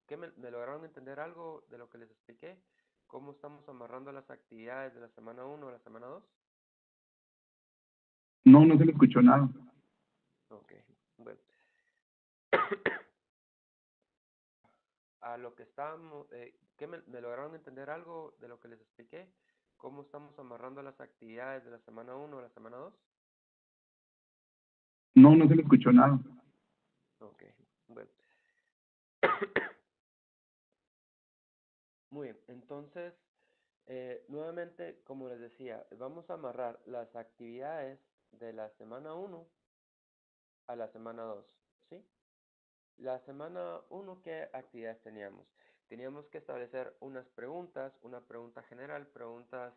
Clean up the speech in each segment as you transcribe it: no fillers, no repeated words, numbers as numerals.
¿Qué me lograron entender algo de lo que les expliqué? ¿Cómo estamos amarrando las actividades de la semana uno a la semana 2? No, no se le escuchó nada. Ok, bueno. A lo que estábamos, ¿me lograron entender algo de lo que les expliqué? ¿Cómo estamos amarrando las actividades de la semana uno a la semana 2? No, no se le escuchó nada. Ok, bueno. Muy bien, entonces, nuevamente, como les decía, vamos a amarrar las actividades de la semana uno a la semana 2, ¿sí? La semana uno, ¿qué actividades teníamos? Teníamos que establecer unas preguntas, una pregunta general, preguntas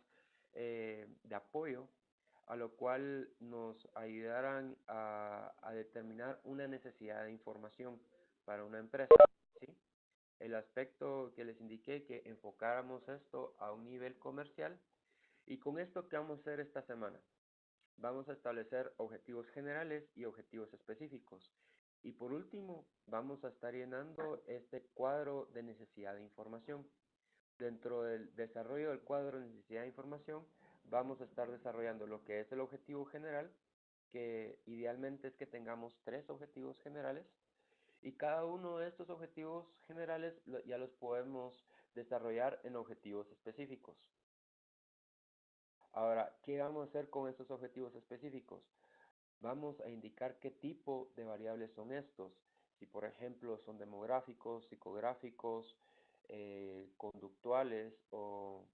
de apoyo, a lo cual nos ayudarán a determinar una necesidad de información para una empresa, ¿sí? El aspecto que les indiqué que enfocáramos esto a un nivel comercial. Y con esto, ¿qué vamos a hacer esta semana? Vamos a establecer objetivos generales y objetivos específicos. Y por último, vamos a estar llenando este cuadro de necesidad de información. Dentro del desarrollo del cuadro de necesidad de información, vamos a estar desarrollando lo que es el objetivo general, que idealmente es que tengamos 3 objetivos generales, y cada uno de estos objetivos generales ya los podemos desarrollar en objetivos específicos. Ahora, ¿qué vamos a hacer con estos objetivos específicos? Vamos a indicar qué tipo de variables son estos. Si, por ejemplo, son demográficos, psicográficos, conductuales o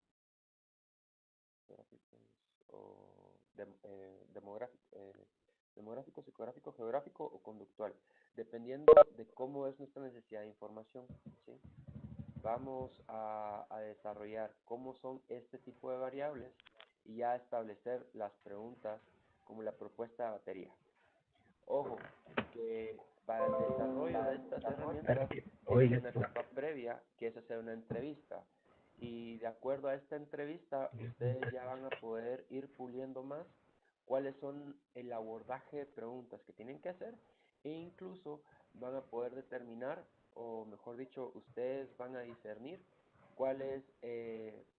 demográfico, psicográfico, geográfico o conductual, dependiendo de cómo es nuestra necesidad de información, ¿sí? Vamos a desarrollar cómo son este tipo de variables y ya establecer las preguntas como la propuesta de batería. Ojo, que para el desarrollo de estas herramientas hay una etapa previa que es hacer una entrevista. Y de acuerdo a esta entrevista, ustedes ya van a poder ir puliendo más cuáles son el abordaje de preguntas que tienen que hacer, e incluso van a poder determinar, o mejor dicho, ustedes van a discernir cuáles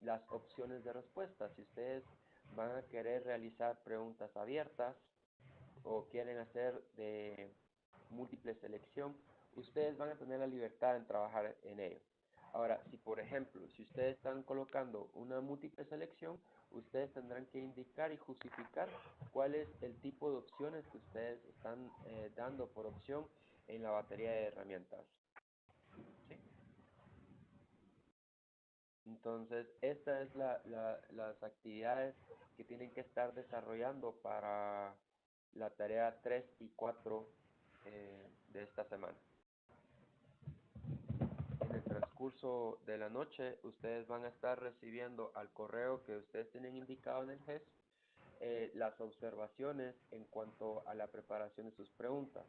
las opciones de respuesta. Si ustedes van a querer realizar preguntas abiertas o quieren hacer de múltiple selección, ustedes van a tener la libertad en trabajar en ello. Ahora, si por ejemplo, si ustedes están colocando una múltiple selección, ustedes tendrán que indicar y justificar cuál es el tipo de opciones que ustedes están dando por opción en la batería de herramientas, ¿sí? Entonces, estas es las actividades que tienen que estar desarrollando para la tarea 3 y 4 de esta semana. En el transcurso de la noche, ustedes van a estar recibiendo al correo que ustedes tienen indicado en el GES las observaciones en cuanto a la preparación de sus preguntas.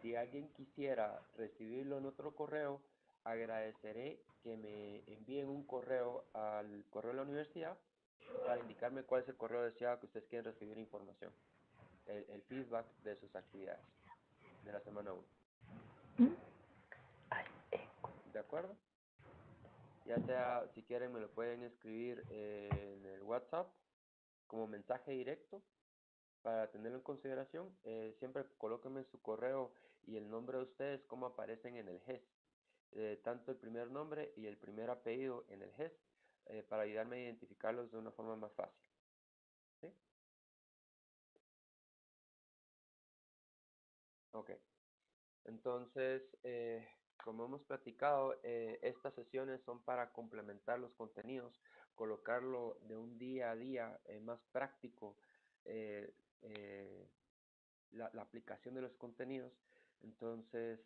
Si alguien quisiera recibirlo en otro correo, agradeceré que me envíen un correo al correo de la universidad para indicarme cuál es el correo deseado que ustedes quieren recibir información, el feedback de sus actividades de la semana 1. ¿De acuerdo? Ya sea, si quieren, me lo pueden escribir en el WhatsApp como mensaje directo para tenerlo en consideración. Siempre colóquenme su correo y el nombre de ustedes como aparecen en el GES. Tanto el primer nombre y el primer apellido en el GES para ayudarme a identificarlos de una forma más fácil. ¿Sí? Ok. Entonces, como hemos platicado, estas sesiones son para complementar los contenidos, colocarlo de un día a día más práctico, eh, eh, la aplicación de los contenidos. Entonces,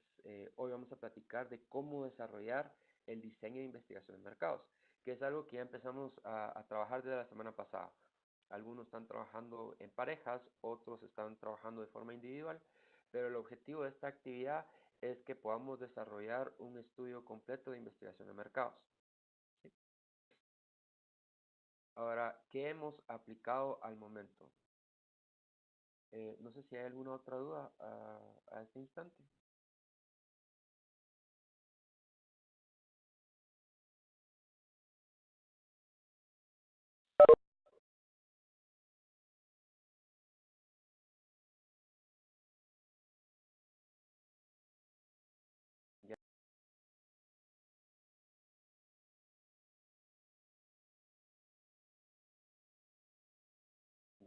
hoy vamos a platicar de cómo desarrollar el diseño de investigación de mercados, que es algo que ya empezamos a trabajar desde la semana pasada. Algunos están trabajando en parejas, otros están trabajando de forma individual, pero el objetivo de esta actividad es que podamos desarrollar un estudio completo de investigación de mercados, ¿sí? Ahora, ¿qué hemos aplicado al momento? No sé si hay alguna otra duda a este instante.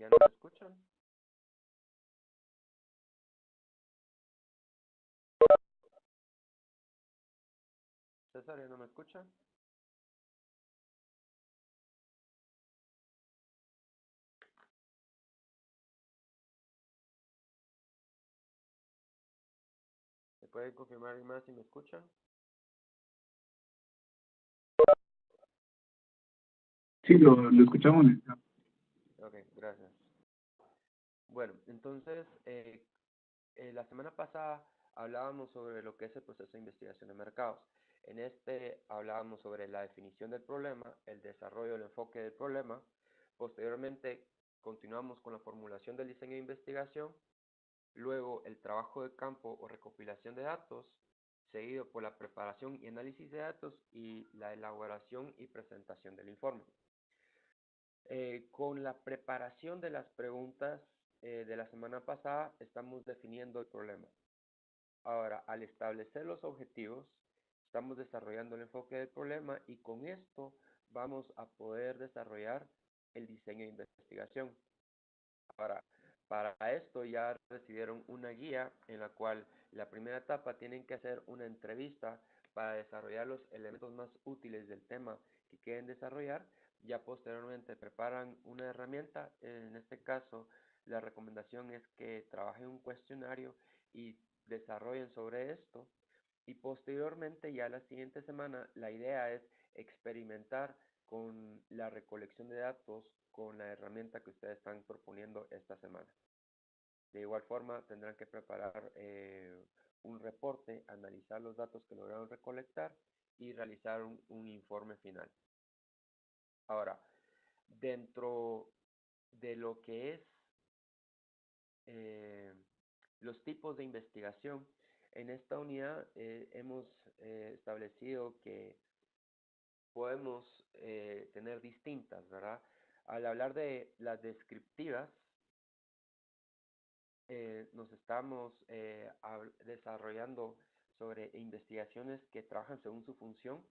¿Ya no me escuchan? César, ¿ya no me escucha? ¿Me pueden confirmar más si me escuchan? Sí, lo escuchamos. Ok, gracias. Bueno, entonces, la semana pasada hablábamos sobre lo que es el proceso de investigación de mercados. En este hablábamos sobre la definición del problema, el desarrollo del enfoque del problema. Posteriormente, continuamos con la formulación del diseño de investigación. Luego, el trabajo de campo o recopilación de datos, seguido por la preparación y análisis de datos y la elaboración y presentación del informe. Con la preparación de las preguntas de la semana pasada, estamos definiendo el problema. Ahora, al establecer los objetivos, estamos desarrollando el enfoque del problema y con esto vamos a poder desarrollar el diseño de investigación. Ahora, para esto ya recibieron una guía en la cual la primera etapa tienen que hacer una entrevista para desarrollar los elementos más útiles del tema que quieren desarrollar. Ya posteriormente preparan una herramienta. En este caso, la recomendación es que trabajen un cuestionario y desarrollen sobre esto. Y posteriormente, ya la siguiente semana, la idea es experimentar con la recolección de datos con la herramienta que ustedes están proponiendo esta semana. De igual forma, tendrán que preparar un reporte, analizar los datos que lograron recolectar y realizar un informe final. Ahora, dentro de lo que es los tipos de investigación, en esta unidad hemos establecido que podemos tener distintas, ¿verdad? Al hablar de las descriptivas, nos estamos desarrollando sobre investigaciones que trabajan según su función,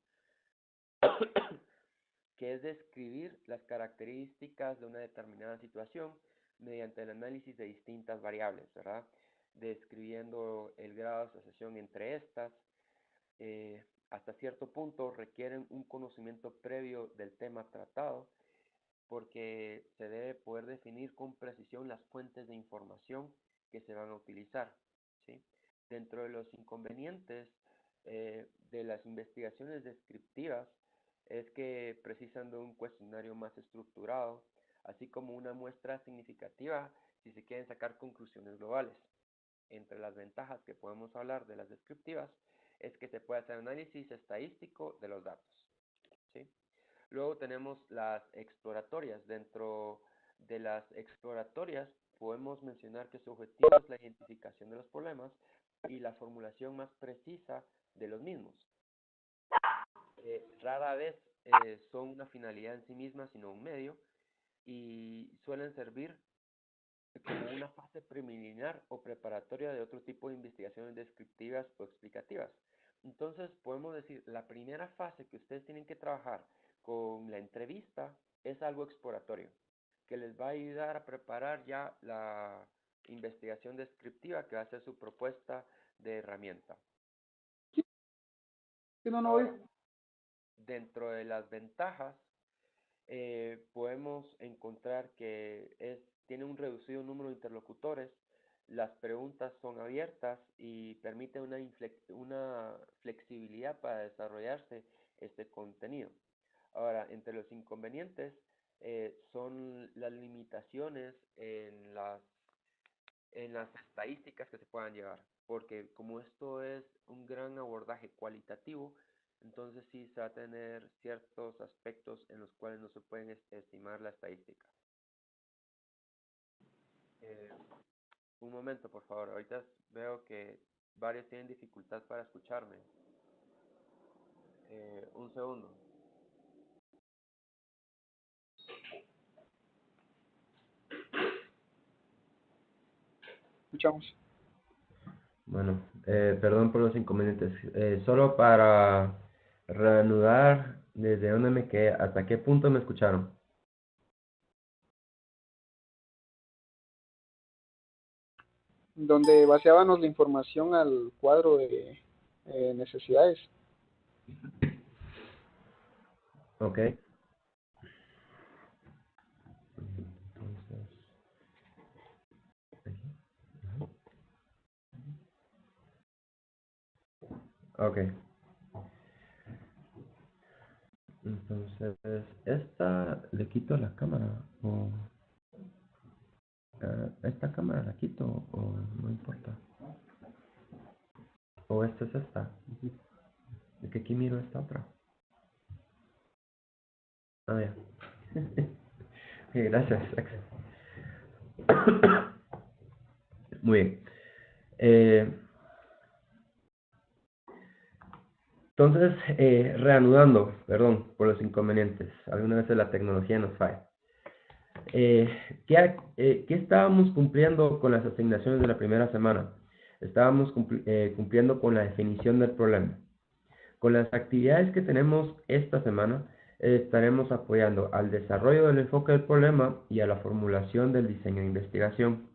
que es describir las características de una determinada situación mediante el análisis de distintas variables, ¿verdad? Describiendo el grado de asociación entre estas. Hasta cierto punto requieren un conocimiento previo del tema tratado, porque se debe poder definir con precisión las fuentes de información que se van a utilizar, ¿sí? Dentro de los inconvenientes de las investigaciones descriptivas es que precisan de un cuestionario más estructurado, así como una muestra significativa si se quieren sacar conclusiones globales. Entre las ventajas que podemos hablar de las descriptivas es que se puede hacer análisis estadístico de los datos, ¿sí? Luego tenemos las exploratorias. Dentro de las exploratorias podemos mencionar que su objetivo es la identificación de los problemas y la formulación más precisa de los mismos. Rara vez son una finalidad en sí misma, sino un medio, y suelen servir como una fase preliminar o preparatoria de otro tipo de investigaciones descriptivas o explicativas. Entonces podemos decir, la primera fase que ustedes tienen que trabajar con la entrevista es algo exploratorio, que les va a ayudar a preparar ya la investigación descriptiva que va a ser su propuesta de herramienta. Ahora, dentro de las ventajas, podemos encontrar que tiene un reducido número de interlocutores, las preguntas son abiertas y permiten una flexibilidad para desarrollarse este contenido. Ahora, entre los inconvenientes son las limitaciones en las estadísticas que se puedan llevar, porque como esto es un gran abordaje cualitativo, entonces sí se va a tener ciertos aspectos en los cuales no se pueden estimar la estadística. Eh, un momento, por favor. Ahorita veo que varios tienen dificultad para escucharme. Un segundo. Escuchamos. Bueno, perdón por los inconvenientes. Solo para reanudar desde donde me quedé, ¿hasta qué punto me escucharon? donde vaciábamos la información al cuadro de necesidades. Ok. Ok. Entonces, esta le quito la cámara o esta cámara la quito o no importa. O esta es esta. Es que aquí miro esta otra. Ah, ya. Ok, gracias. Muy bien. Entonces, reanudando, perdón por los inconvenientes. Algunas veces la tecnología nos falla. ¿Qué estábamos cumpliendo con las asignaciones de la primera semana? Estábamos cumpliendo con la definición del problema. Con las actividades que tenemos esta semana, estaremos apoyando al desarrollo del enfoque del problema y a la formulación del diseño de investigación.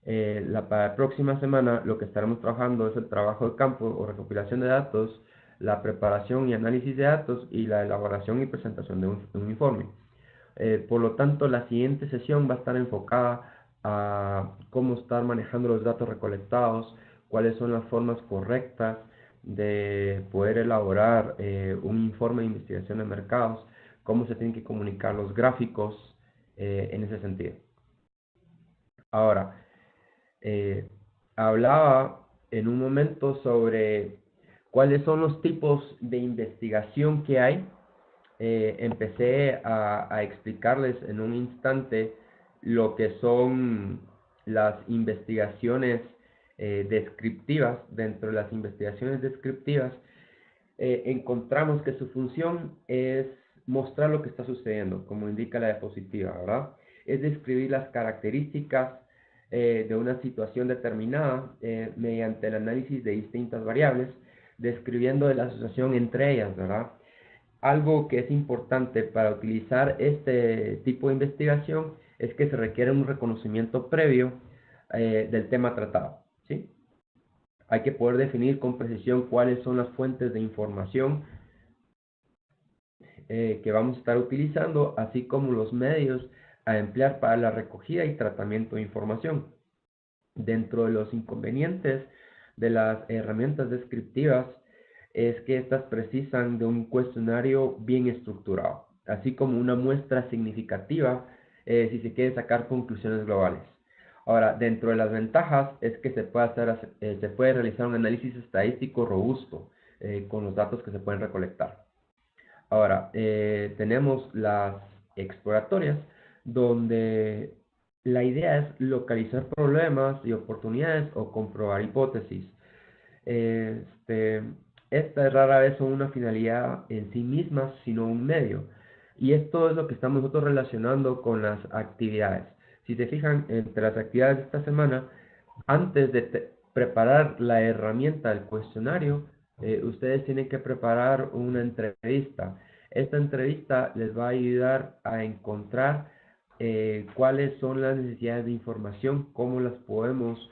Para la próxima semana lo que estaremos trabajando es el trabajo de campo o recopilación de datos, la preparación y análisis de datos y la elaboración y presentación de un informe. Por lo tanto, la siguiente sesión va a estar enfocada a cómo estar manejando los datos recolectados, cuáles son las formas correctas de poder elaborar un informe de investigación de mercados, cómo se tienen que comunicar los gráficos en ese sentido. Ahora, hablaba en un momento sobre cuáles son los tipos de investigación que hay. Empecé a explicarles en un instante lo que son las investigaciones descriptivas. Dentro de las investigaciones descriptivas, encontramos que su función es mostrar lo que está sucediendo, como indica la diapositiva, ¿verdad? Es describir las características de una situación determinada mediante el análisis de distintas variables, describiendo la asociación entre ellas, ¿verdad? Algo que es importante para utilizar este tipo de investigación es que se requiere un reconocimiento previo del tema tratado, ¿sí? Hay que poder definir con precisión cuáles son las fuentes de información que vamos a estar utilizando, así como los medios a emplear para la recogida y tratamiento de información. Dentro de los inconvenientes de las herramientas descriptivas es que estas precisan de un cuestionario bien estructurado, así como una muestra significativa si se quiere sacar conclusiones globales. Ahora, dentro de las ventajas es que se puede realizar un análisis estadístico robusto con los datos que se pueden recolectar. Ahora, tenemos las exploratorias, donde la idea es localizar problemas y oportunidades o comprobar hipótesis. Estas rara vez son una finalidad en sí mismas, sino un medio. Y esto es lo que estamos nosotros relacionando con las actividades. Si se fijan, entre las actividades de esta semana, antes de preparar la herramienta del cuestionario, ustedes tienen que preparar una entrevista. Esta entrevista les va a ayudar a encontrar cuáles son las necesidades de información, cómo las podemos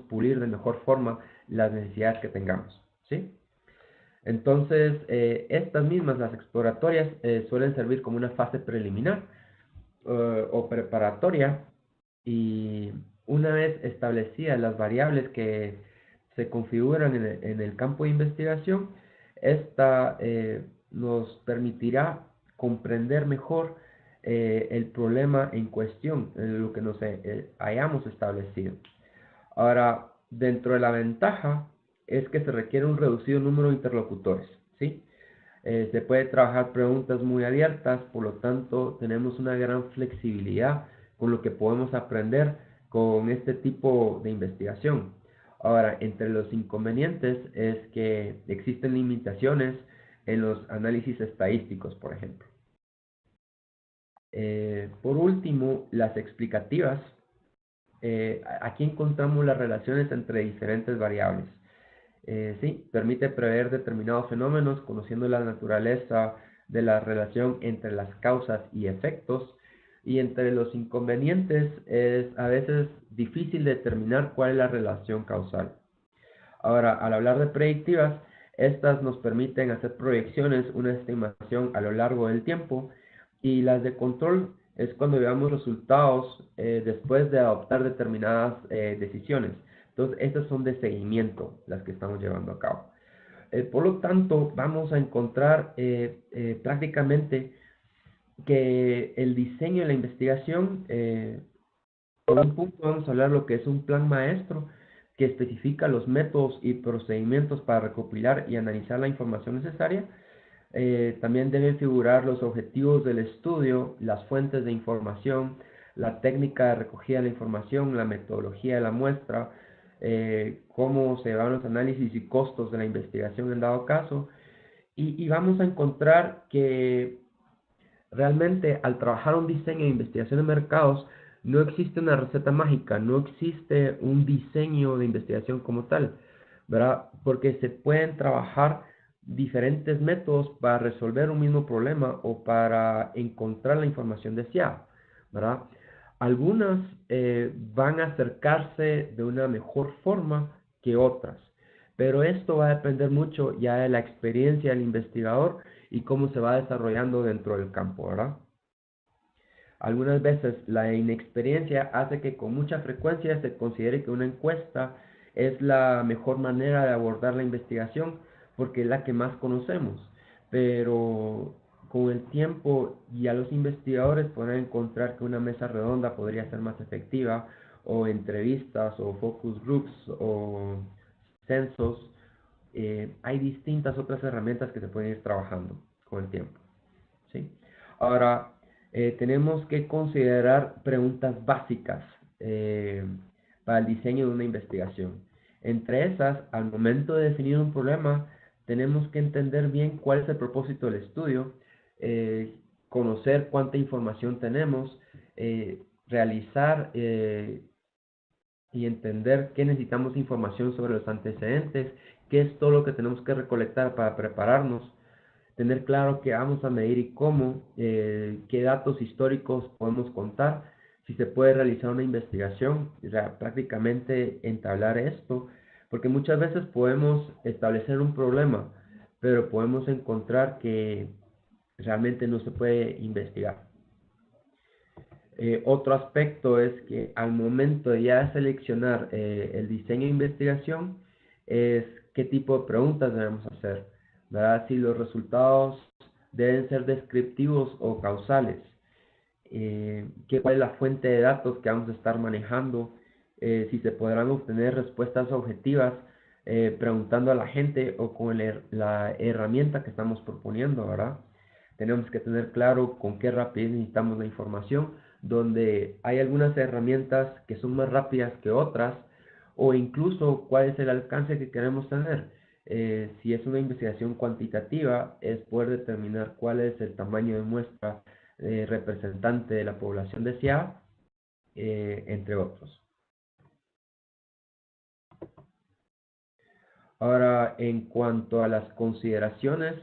pulir de mejor forma las necesidades que tengamos, ¿sí? Entonces, estas mismas, las exploratorias, suelen servir como una fase preliminar o preparatoria, y una vez establecidas las variables que se configuran en el campo de investigación, esta nos permitirá comprender mejor el problema en cuestión, en lo que nos hayamos establecido. Ahora, dentro de la ventaja es que se requiere un reducido número de interlocutores, ¿sí? Se puede trabajar preguntas muy abiertas, por lo tanto tenemos una gran flexibilidad con lo que podemos aprender con este tipo de investigación. Ahora, entre los inconvenientes es que existen limitaciones en los análisis estadísticos, por ejemplo. Por último, las explicativas. Aquí encontramos las relaciones entre diferentes variables. Sí, permite prever determinados fenómenos conociendo la naturaleza de la relación entre las causas y efectos. y entre los inconvenientes es a veces difícil determinar cuál es la relación causal. Ahora, al hablar de predictivas, estas nos permiten hacer proyecciones, una estimación a lo largo del tiempo, y las de control es cuando veamos resultados después de adoptar determinadas decisiones. Entonces, estas son de seguimiento, las que estamos llevando a cabo. Por lo tanto, vamos a encontrar prácticamente que el diseño de la investigación, por un punto vamos a hablar lo que es un plan maestro que especifica los métodos y procedimientos para recopilar y analizar la información necesaria. También deben figurar los objetivos del estudio, las fuentes de información, la técnica de recogida de la información, la metodología de la muestra, cómo se van los análisis y costos de la investigación en dado caso. Y vamos a encontrar que realmente al trabajar un diseño de investigación de mercados, no existe una receta mágica, no existe un diseño de investigación como tal, ¿verdad? Porque se pueden trabajar diferentes métodos para resolver un mismo problema o para encontrar la información deseada, ¿verdad? Algunas van a acercarse de una mejor forma que otras, pero esto va a depender mucho ya de la experiencia del investigador y cómo se va desarrollando dentro del campo, ¿verdad? Algunas veces la inexperiencia hace que con mucha frecuencia se considere que una encuesta es la mejor manera de abordar la investigación porque es la que más conocemos, pero con el tiempo ya los investigadores podrán encontrar que una mesa redonda podría ser más efectiva, o entrevistas o focus groups o censos. Hay distintas otras herramientas que se pueden ir trabajando con el tiempo, ¿sí? Ahora, tenemos que considerar preguntas básicas para el diseño de una investigación. Entre esas, al momento de definir un problema, tenemos que entender bien cuál es el propósito del estudio, conocer cuánta información tenemos, realizar y entender qué necesitamos información sobre los antecedentes, qué es todo lo que tenemos que recolectar para prepararnos, tener claro qué vamos a medir y cómo, qué datos históricos podemos contar, si se puede realizar una investigación, prácticamente entablar esto, porque muchas veces podemos establecer un problema, pero podemos encontrar que realmente no se puede investigar. Otro aspecto es que al momento de ya seleccionar el diseño de investigación, es qué tipo de preguntas debemos hacer, ¿verdad? Si los resultados deben ser descriptivos o causales, cuál es la fuente de datos que vamos a estar manejando, si se podrán obtener respuestas objetivas preguntando a la gente o con la herramienta que estamos proponiendo, ¿verdad? Tenemos que tener claro con qué rapidez necesitamos la información, donde hay algunas herramientas que son más rápidas que otras, o incluso cuál es el alcance que queremos tener. Si es una investigación cuantitativa, es poder determinar cuál es el tamaño de muestra representante de la población deseada, entre otros. Ahora, en cuanto a las consideraciones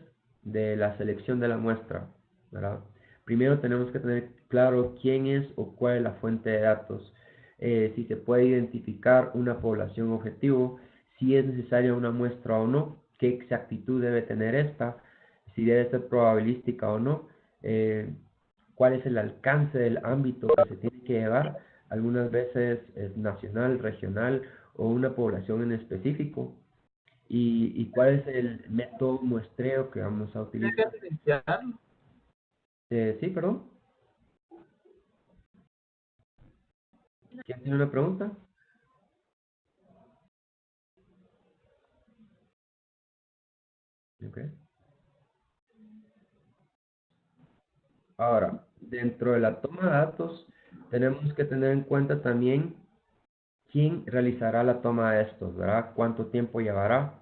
de la selección de la muestra, ¿verdad? Primero tenemos que tener claro quién es o cuál es la fuente de datos, si se puede identificar una población objetivo, si es necesaria una muestra o no, qué exactitud debe tener esta, si debe ser probabilística o no, cuál es el alcance del ámbito que se tiene que llevar, algunas veces es nacional, regional o una población en específico, y cuál es el método muestreo que vamos a utilizar. Sí, perdón. ¿Quién tiene una pregunta? Okay. Ahora, dentro de la toma de datos, tenemos que tener en cuenta también quién realizará la toma de estos, ¿verdad? ¿Cuánto tiempo llevará?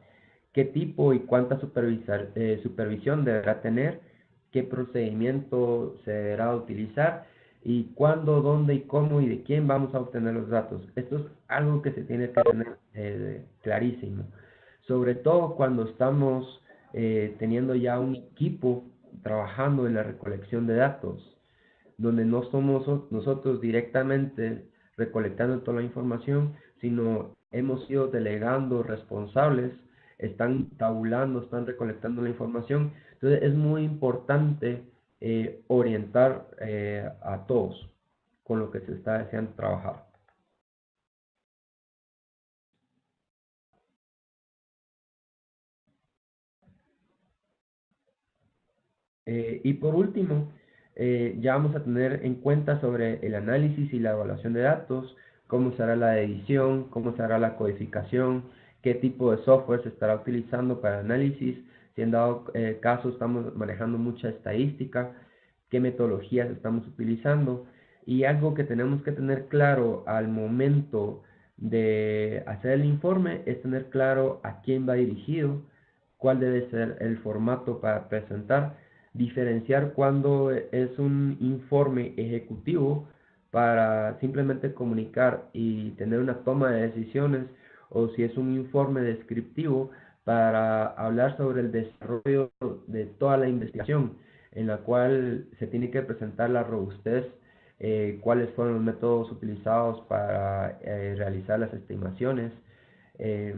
¿Qué tipo y cuánta supervisión deberá tener? ¿Qué procedimiento se deberá utilizar? ¿Y cuándo, dónde y cómo y de quién vamos a obtener los datos? Esto es algo que se tiene que tener clarísimo. Sobre todo cuando estamos teniendo ya un equipo trabajando en la recolección de datos, donde no somos nosotros directamente recolectando toda la información, sino hemos ido delegando responsables, están tabulando, están recolectando la información. Entonces es muy importante orientar a todos con lo que se está deseando trabajar. Y por último, ya vamos a tener en cuenta sobre el análisis y la evaluación de datos, cómo será la edición, cómo será la codificación, qué tipo de software se estará utilizando para análisis, si en dado caso estamos manejando mucha estadística, qué metodologías estamos utilizando. Y algo que tenemos que tener claro al momento de hacer el informe es tener claro a quién va dirigido, cuál debe ser el formato para presentar, diferenciar cuando es un informe ejecutivo para simplemente comunicar y tener una toma de decisiones, o si es un informe descriptivo para hablar sobre el desarrollo de toda la investigación, en la cual se tiene que presentar la robustez, cuáles fueron los métodos utilizados para realizar las estimaciones, eh,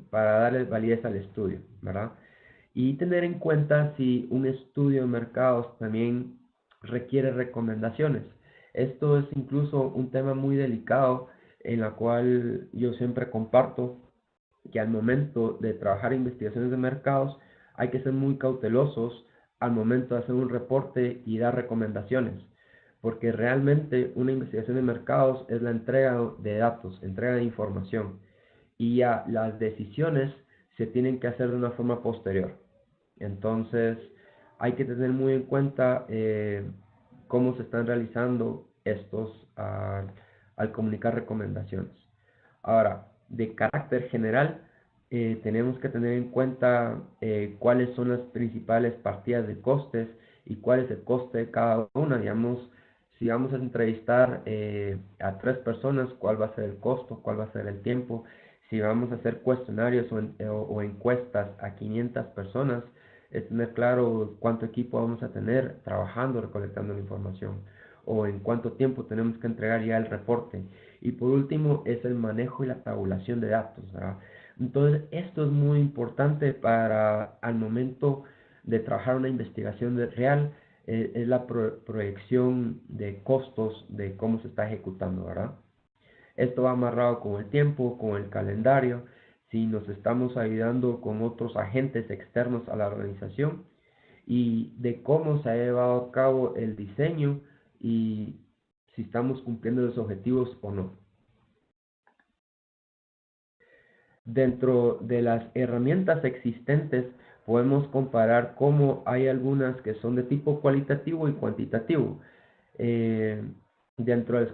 para darle validez al estudio, ¿verdad? Y tener en cuenta si un estudio de mercados también requiere recomendaciones. Esto es incluso un tema muy delicado en la cual yo siempre comparto que al momento de trabajar investigaciones de mercados hay que ser muy cautelosos al momento de hacer un reporte y dar recomendaciones, porque realmente una investigación de mercados es la entrega de datos, entrega de información, y ya las decisiones se tienen que hacer de una forma posterior. Entonces hay que tener muy en cuenta cómo se están realizando estos al comunicar recomendaciones. Ahora, de carácter general, tenemos que tener en cuenta cuáles son las principales partidas de costes y cuál es el coste de cada una. Digamos, si vamos a entrevistar a 3 personas, cuál va a ser el costo, cuál va a ser el tiempo. Si vamos a hacer cuestionarios o encuestas a 500 personas, es tener claro cuánto equipo vamos a tener trabajando, recolectando la información, o en cuánto tiempo tenemos que entregar ya el reporte. Y por último es el manejo y la tabulación de datos, ¿verdad? Entonces esto es muy importante para al momento de trabajar una investigación real, es la proyección de costos de cómo se está ejecutando, ¿verdad? Esto va amarrado con el tiempo, con el calendario, si nos estamos ayudando con otros agentes externos a la organización, y de cómo se ha llevado a cabo el diseño y si estamos cumpliendo los objetivos o no. Dentro de las herramientas existentes podemos comparar cómo hay algunas que son de tipo cualitativo y cuantitativo. Eh, Dentro de los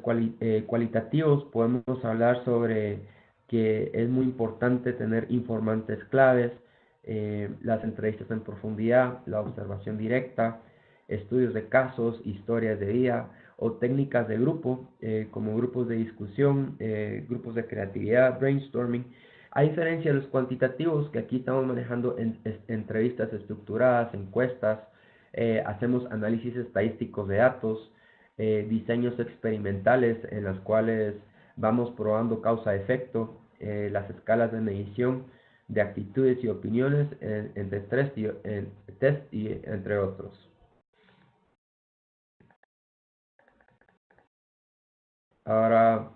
cualitativos podemos hablar sobre que es muy importante tener informantes claves, las entrevistas en profundidad, la observación directa, estudios de casos, historias de vida o técnicas de grupo, como grupos de discusión, grupos de creatividad, brainstorming. A diferencia de los cuantitativos, que aquí estamos manejando entrevistas estructuradas, encuestas, hacemos análisis estadísticos de datos, diseños experimentales en las cuales vamos probando causa-efecto, las escalas de medición de actitudes y opiniones entre test y entre otros. Ahora,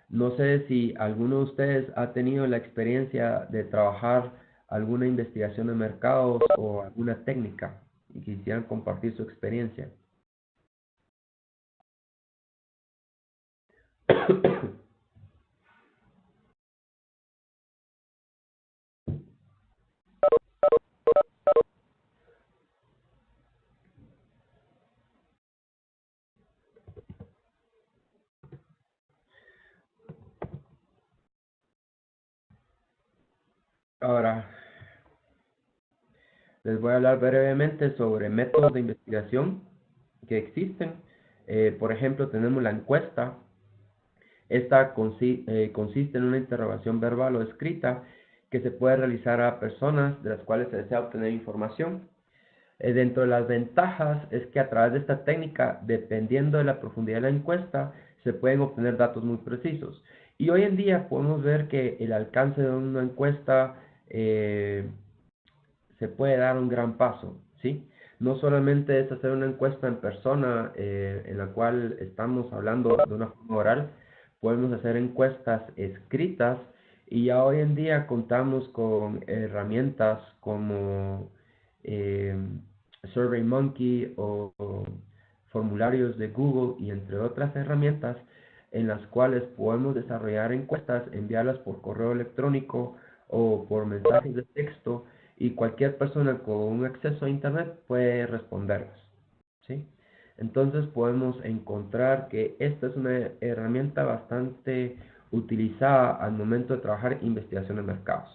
no sé si alguno de ustedes ha tenido la experiencia de trabajar alguna investigación de mercados o alguna técnica y quisieran compartir su experiencia. Ahora, les voy a hablar brevemente sobre métodos de investigación que existen. Por ejemplo, tenemos la encuesta. Esta consiste en una interrogación verbal o escrita que se puede realizar a personas de las cuales se desea obtener información. Dentro de las ventajas es que a través de esta técnica, dependiendo de la profundidad de la encuesta, se pueden obtener datos muy precisos. Y hoy en día podemos ver que el alcance de una encuesta se puede dar un gran paso, ¿sí? No solamente es hacer una encuesta en persona en la cual estamos hablando de una forma oral, podemos hacer encuestas escritas y ya hoy en día contamos con herramientas como eh, SurveyMonkey o formularios de Google y entre otras herramientas en las cuales podemos desarrollar encuestas, enviarlas por correo electrónico o por mensajes de texto y cualquier persona con un acceso a internet puede responderlas, ¿sí? Entonces podemos encontrar que esta es una herramienta bastante utilizada al momento de trabajar investigación de mercados.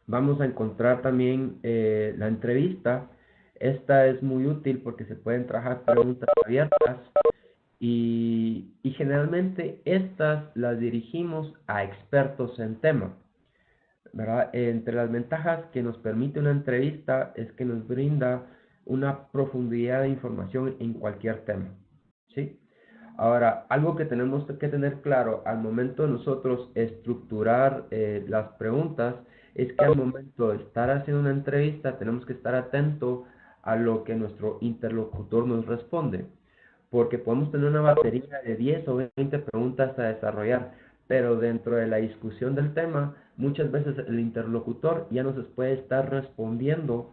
Vamos a encontrar también la entrevista. Esta es muy útil porque se pueden trabajar preguntas abiertas y generalmente estas las dirigimos a expertos en tema, ¿verdad? Entre las ventajas que nos permite una entrevista es que nos brinda una profundidad de información en cualquier tema, ¿sí? Ahora, algo que tenemos que tener claro al momento de nosotros estructurar las preguntas es que al momento de estar haciendo una entrevista tenemos que estar atentos a lo que nuestro interlocutor nos responde, porque podemos tener una batería de 10 o 20 preguntas a desarrollar, pero dentro de la discusión del tema, muchas veces el interlocutor ya nos puede estar respondiendo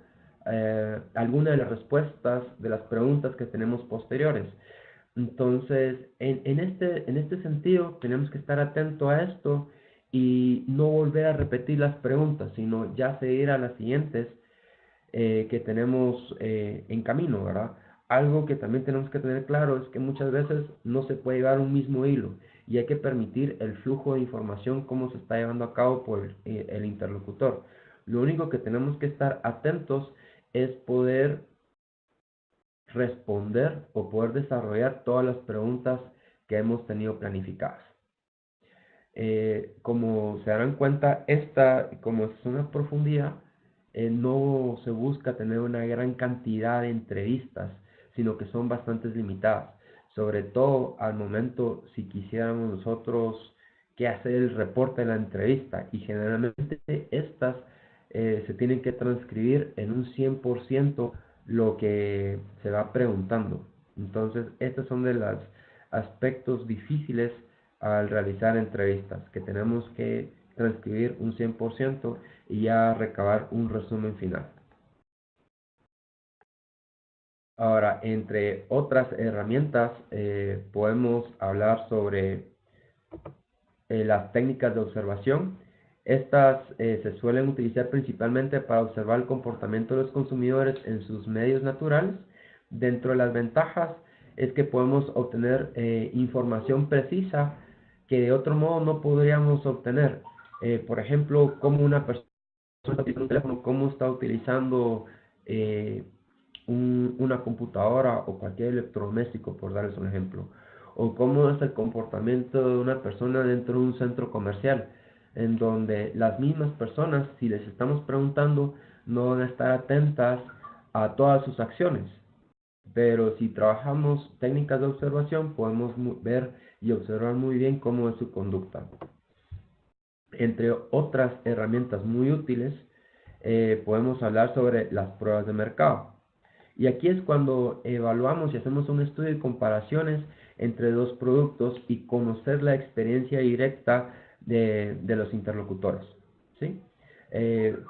alguna de las respuestas de las preguntas que tenemos posteriores. Entonces, en este sentido, tenemos que estar atentos a esto y no volver a repetir las preguntas, sino ya seguir a las siguientes que tenemos en camino, ¿verdad? Algo que también tenemos que tener claro es que muchas veces no se puede llevar un mismo hilo y hay que permitir el flujo de información como se está llevando a cabo por el interlocutor. Lo único que tenemos que estar atentos es poder responder o poder desarrollar todas las preguntas que hemos tenido planificadas. Como se darán cuenta, esta, como es una profundidad, no se busca tener una gran cantidad de entrevistas, sino que son bastante limitadas. Sobre todo al momento, si quisiéramos nosotros que hacer el reporte de la entrevista, y generalmente estas se tienen que transcribir en un 100% lo que se va preguntando. Entonces, estos son de los aspectos difíciles al realizar entrevistas, que tenemos que transcribir un 100% y ya recabar un resumen final. Ahora, entre otras herramientas, podemos hablar sobre las técnicas de observación. Estas se suelen utilizar principalmente para observar el comportamiento de los consumidores en sus medios naturales. Dentro de las ventajas es que podemos obtener información precisa que de otro modo no podríamos obtener. Por ejemplo, cómo una persona está utilizando un teléfono, cómo está utilizando una computadora o cualquier electrodoméstico, por darles un ejemplo. O cómo es el comportamiento de una persona dentro de un centro comercial, en donde las mismas personas, si les estamos preguntando, no van a estar atentas a todas sus acciones. Pero si trabajamos técnicas de observación, podemos ver y observar muy bien cómo es su conducta. Entre otras herramientas muy útiles, podemos hablar sobre las pruebas de mercado. Y aquí es cuando evaluamos y hacemos un estudio de comparaciones entre dos productos y conocer la experiencia directa de los interlocutores, ¿sí?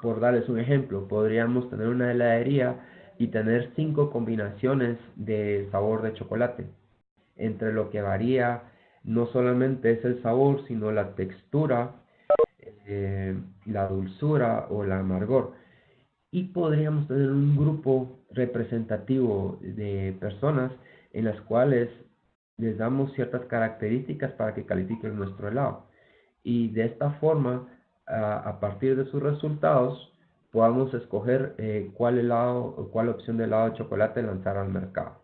Por darles un ejemplo, podríamos tener una heladería y tener 5 combinaciones de sabor de chocolate, entre lo que varía no solamente es el sabor, sino la textura, la dulzura o el amargor. Y podríamos tener un grupo representativo de personas en las cuales les damos ciertas características para que califiquen nuestro helado. Y de esta forma, a partir de sus resultados, podamos escoger cuál helado o cuál opción de helado de chocolate lanzar al mercado.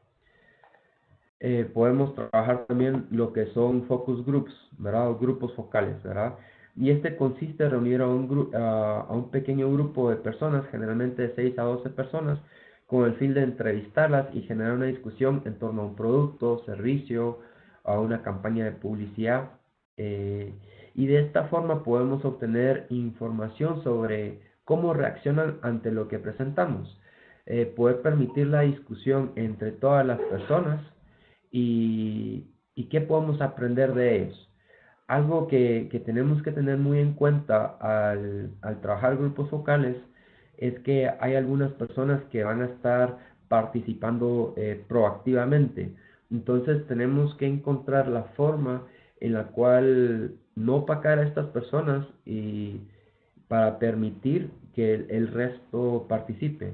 Podemos trabajar también lo que son focus groups, ¿verdad? O grupos focales, ¿verdad? y este consiste en reunir a un pequeño grupo de personas, generalmente de 6 a 12 personas, con el fin de entrevistarlas y generar una discusión en torno a un producto, servicio, a una campaña de publicidad. eh, y de esta forma podemos obtener información sobre cómo reaccionan ante lo que presentamos. Poder permitir la discusión entre todas las personas y qué podemos aprender de ellos. Algo que tenemos que tener muy en cuenta al trabajar grupos focales es que hay algunas personas que van a estar participando proactivamente. Entonces tenemos que encontrar la forma en la cual no opacar a estas personas y para permitir que el resto participe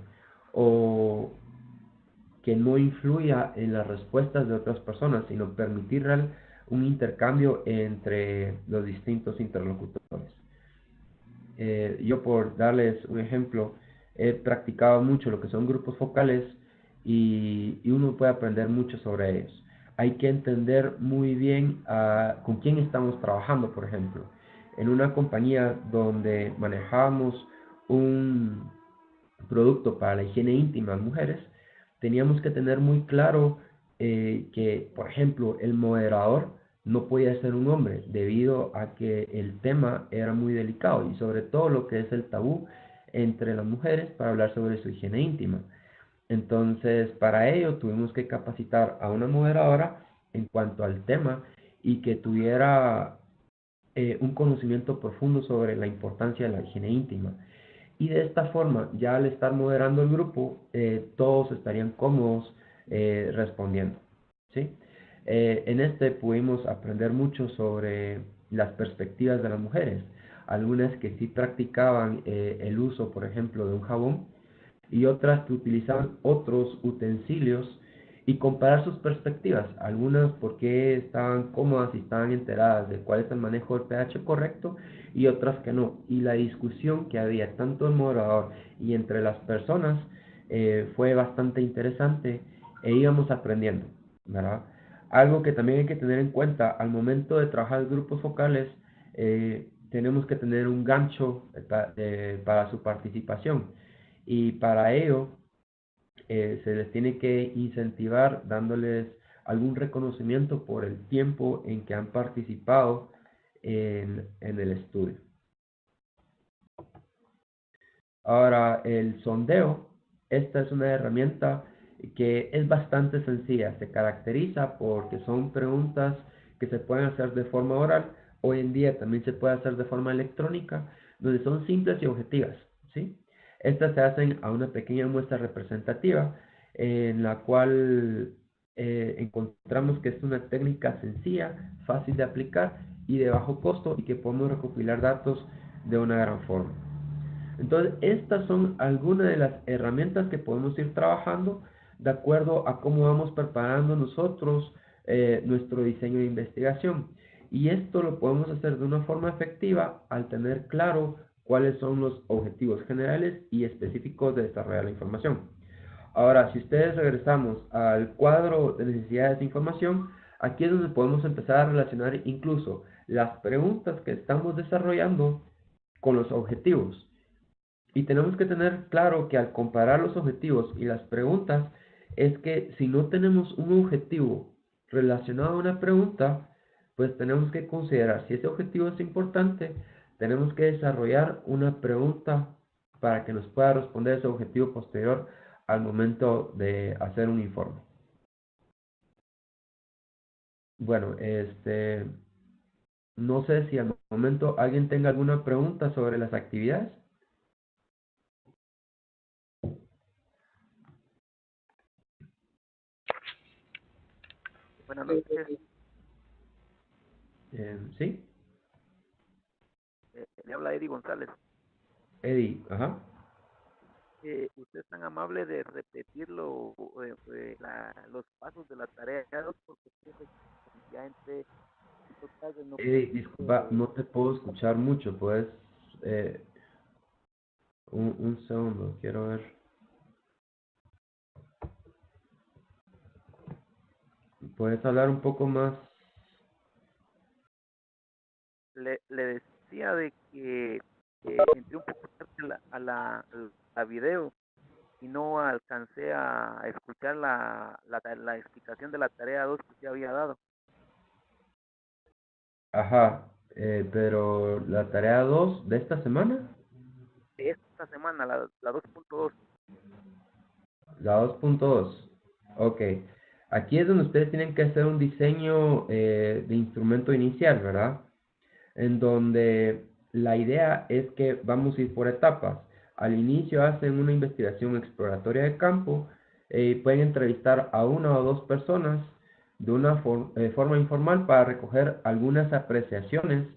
o que no influya en las respuestas de otras personas, sino permitir un intercambio entre los distintos interlocutores. Yo por darles un ejemplo, he practicado mucho lo que son grupos focales y uno puede aprender mucho sobre ellos. Hay que entender muy bien con quién estamos trabajando, por ejemplo. En una compañía donde manejamos un producto para la higiene íntima en mujeres, teníamos que tener muy claro que, por ejemplo, el moderador no podía ser un hombre debido a que el tema era muy delicado y sobre todo lo que es el tabú entre las mujeres para hablar sobre su higiene íntima. Entonces, para ello tuvimos que capacitar a una moderadora en cuanto al tema y que tuviera un conocimiento profundo sobre la importancia de la higiene íntima. Y de esta forma, ya al estar moderando el grupo, todos estarían cómodos respondiendo, ¿sí? En este pudimos aprender mucho sobre las perspectivas de las mujeres. Algunas que sí practicaban el uso, por ejemplo, de un jabón y otras que utilizaban otros utensilios y comparar sus perspectivas, algunas porque estaban cómodas y estaban enteradas de cuál es el manejo del pH correcto y otras que no. Y la discusión que había tanto el moderador y entre las personas fue bastante interesante e íbamos aprendiendo, ¿verdad? Algo que también hay que tener en cuenta al momento de trabajar grupos focales, tenemos que tener un gancho para su participación y para ello se les tiene que incentivar dándoles algún reconocimiento por el tiempo en que han participado en el estudio. Ahora, el sondeo, esta es una herramienta que es bastante sencilla, se caracteriza porque son preguntas que se pueden hacer de forma oral, hoy en día también se puede hacer de forma electrónica, donde son simples y objetivas, ¿sí? Estas se hacen a una pequeña muestra representativa en la cual encontramos que es una técnica sencilla, fácil de aplicar y de bajo costo y que podemos recopilar datos de una gran forma. Entonces, estas son algunas de las herramientas que podemos ir trabajando de acuerdo a cómo vamos preparando nosotros nuestro diseño de investigación. Y esto lo podemos hacer de una forma efectiva al tener claro cuáles son los objetivos generales y específicos de desarrollar la información. Ahora, si ustedes regresamos al cuadro de necesidades de información, aquí es donde podemos empezar a relacionar incluso las preguntas que estamos desarrollando con los objetivos. Y tenemos que tener claro que al comparar los objetivos y las preguntas, es que si no tenemos un objetivo relacionado a una pregunta, pues tenemos que considerar si ese objetivo es importante, tenemos que desarrollar una pregunta para que nos pueda responder ese objetivo posterior al momento de hacer un informe. Bueno, no sé si al momento alguien tenga alguna pregunta sobre las actividades. Buenas noches. ¿Sí? Le habla Eddie González. Eddie, ajá. Usted es tan amable de repetir los pasos de la tarea 2 porque ya entré tarde, no Eddie, pude. disculpa, no te puedo escuchar mucho, puedes, un segundo, quiero ver. ¿Puedes hablar un poco más? Le decía de que entré un poco tarde a video y no alcancé a escuchar la explicación de la tarea 2 que usted había dado. Ajá, pero la tarea 2 de esta semana, De esta semana, la 2.2. la 2.2. Ok, aquí es donde ustedes tienen que hacer un diseño de instrumento inicial, ¿verdad? En donde la idea es que vamos a ir por etapas. Al inicio hacen una investigación exploratoria de campo y pueden entrevistar a una o dos personas de una forma informal para recoger algunas apreciaciones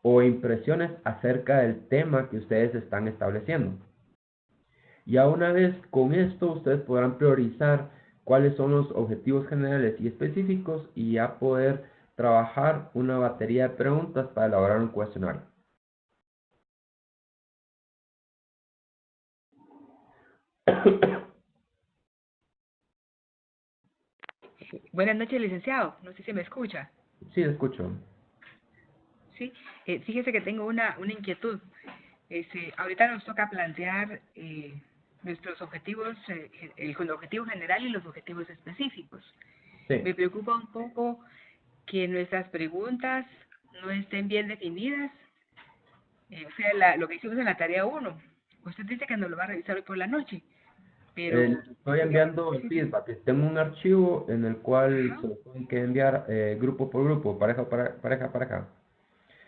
o impresiones acerca del tema que ustedes están estableciendo. Ya una vez con esto, ustedes podrán priorizar cuáles son los objetivos generales y específicos y ya poder trabajar una batería de preguntas para elaborar un cuestionario. Buenas noches, licenciado. No sé si me escucha. Sí, escucho. Sí, fíjese que tengo una inquietud. Ahorita nos toca plantear nuestros objetivos, el objetivo general y los objetivos específicos. Sí. Me preocupa un poco que nuestras preguntas no estén bien definidas. O sea, lo que hicimos en la tarea 1. Usted dice que nos lo va a revisar hoy por la noche, pero... Estoy enviando el feedback. Tengo un archivo en el cual se lo tienen que enviar grupo por grupo, pareja para pareja.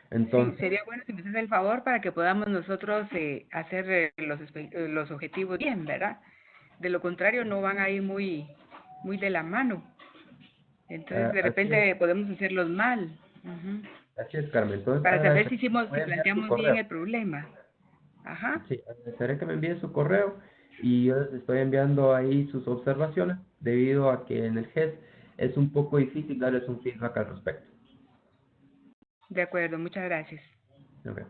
Entonces, sí, sería bueno si me haces el favor para que podamos nosotros hacer los objetivos bien, ¿verdad? De lo contrario no van a ir muy de la mano. Entonces de repente podemos hacerlos mal. Uh-huh. Así es, Carmen. Entonces, para saber si planteamos bien el problema. Ajá. Sí, necesitaré que me envíe su correo y yo les estoy enviando ahí sus observaciones debido a que en el GES es un poco difícil darles un feedback al respecto. De acuerdo, muchas gracias. Okay.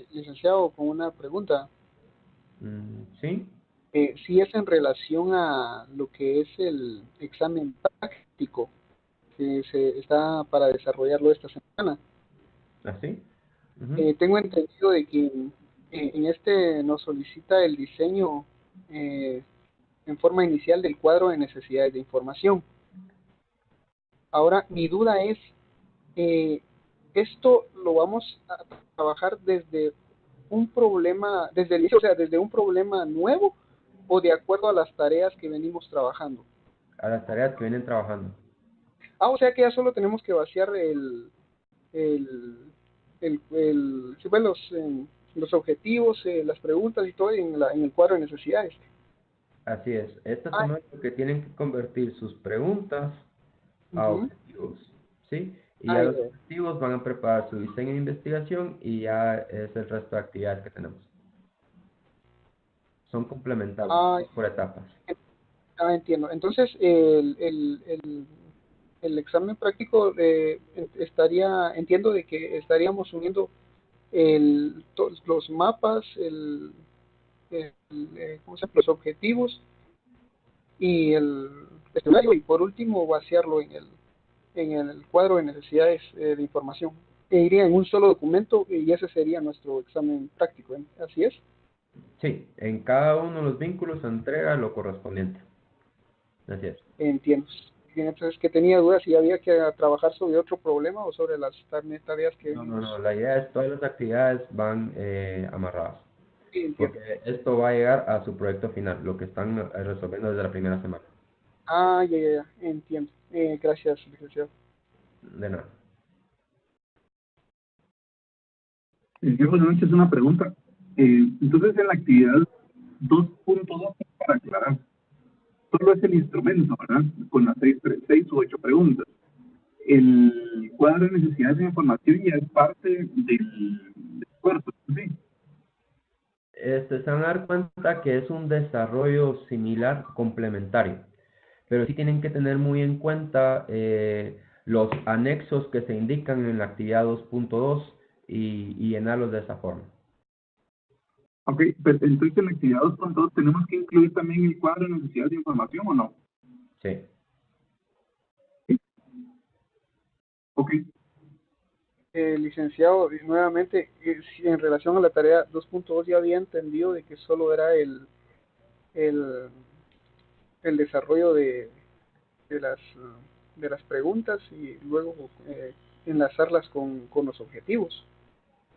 Licenciado, con una pregunta. ¿Sí? Si es en relación a lo que es el examen práctico que se está para desarrollarlo esta semana. ¿Así? Uh-huh. Tengo entendido de que en este nos solicita el diseño en forma inicial del cuadro de necesidades de información. Ahora, mi duda es, ¿esto lo vamos a trabajar desde un problema, desde el inicio, o sea, desde un problema nuevo o de acuerdo a las tareas que venimos trabajando? A las tareas que vienen trabajando. O sea que ya solo tenemos que vaciar los objetivos, las preguntas y todo en el cuadro de necesidades. Así es. Esta semana lo que tienen que convertir sus preguntas a objetivos, ¿sí? Y ya los objetivos van a preparar su diseño de investigación y ya es el resto de actividades que tenemos. Son complementarios por etapas. Entiendo. Entonces, el examen práctico entiendo de que estaríamos uniendo los mapas, ¿cómo se llama? Los objetivos y el escenario, y por último vaciarlo en el cuadro de necesidades de información. Iría en un solo documento y ese sería nuestro examen práctico, ¿eh? ¿Así es? Sí, en cada uno de los vínculos se entrega lo correspondiente. Así es. Entiendo. Entonces, que tenía dudas si había que trabajar sobre otro problema o sobre las tareas que... No, la idea es todas las actividades van amarradas. Sí, porque esto va a llegar a su proyecto final, lo que están resolviendo desde la primera semana. Ya, entiendo. Gracias, licenciado. De nada. Buenas noches, una pregunta. Entonces, en la actividad 2.2, para aclarar, solo es el instrumento, ¿verdad? Con las 6 u 8 preguntas. El cuadro de necesidades de información ya es parte del cuerpo, ¿sí? Se van a dar cuenta que es un desarrollo similar, complementario, pero sí tienen que tener muy en cuenta los anexos que se indican en la actividad 2.2 y llenarlos de esa forma. Ok, pero entonces en la actividad 2.2 tenemos que incluir también el cuadro de necesidades de información, ¿o no? Sí. ¿Sí? Ok. Licenciado, y nuevamente, si en relación a la tarea 2.2 ya había entendido de que solo era el, el desarrollo de las de las preguntas y luego enlazarlas con los objetivos.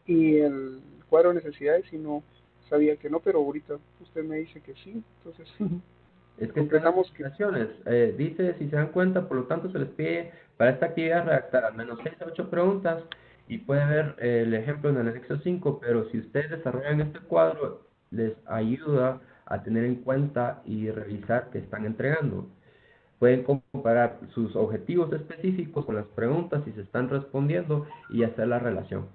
Y el cuadro de necesidades, si no sabía que no, pero ahorita usted me dice que sí, entonces Es que están las concretamos que indicaciones. Dice, si se dan cuenta, por lo tanto se les pide para esta actividad redactar al menos 6 a 8 preguntas y puede ver el ejemplo en el anexo 5, pero si ustedes desarrollan este cuadro, les ayuda a tener en cuenta y revisar que están entregando. Pueden comparar sus objetivos específicos con las preguntas si se están respondiendo y hacer la relación.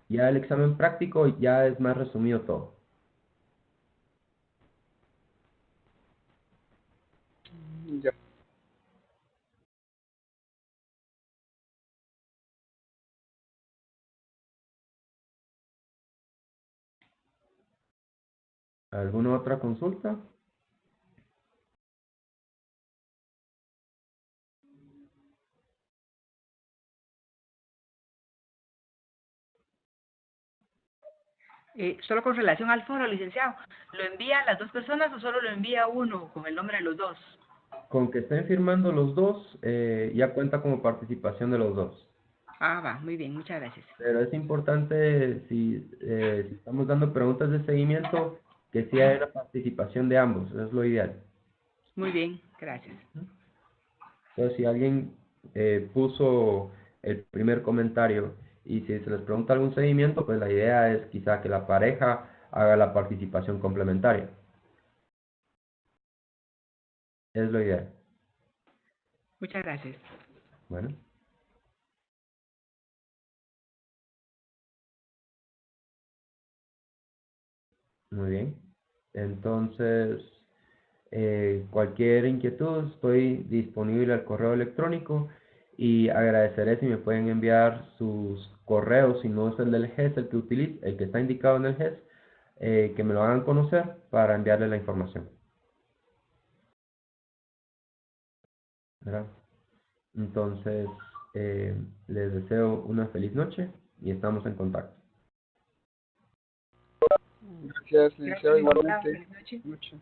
Ya el examen práctico ya es más resumido todo. ya. ¿Alguna otra consulta? Solo con relación al foro, licenciado, ¿lo envía a las dos personas o solo lo envía uno con el nombre de los dos? Con que estén firmando los dos, ya cuenta como participación de los dos. Ah, va, muy bien, muchas gracias. Pero es importante, si estamos dando preguntas de seguimiento, que sí haya la participación de ambos, es lo ideal. Muy bien, gracias. Entonces, si alguien puso el primer comentario y si se les pregunta algún seguimiento, pues la idea es quizá que la pareja haga la participación complementaria. Es lo ideal. Muchas gracias. Bueno. Muy bien. Entonces, cualquier inquietud, estoy disponible al correo electrónico y agradeceré si me pueden enviar sus correos, si no es el del GES, el que utiliza, el que está indicado en el GES, que me lo hagan conocer para enviarle la información. ¿Verdad? Entonces, les deseo una feliz noche y estamos en contacto. Gracias, licenciado, Gracias, licenciado. igualmente. Feliz noche. Mucho.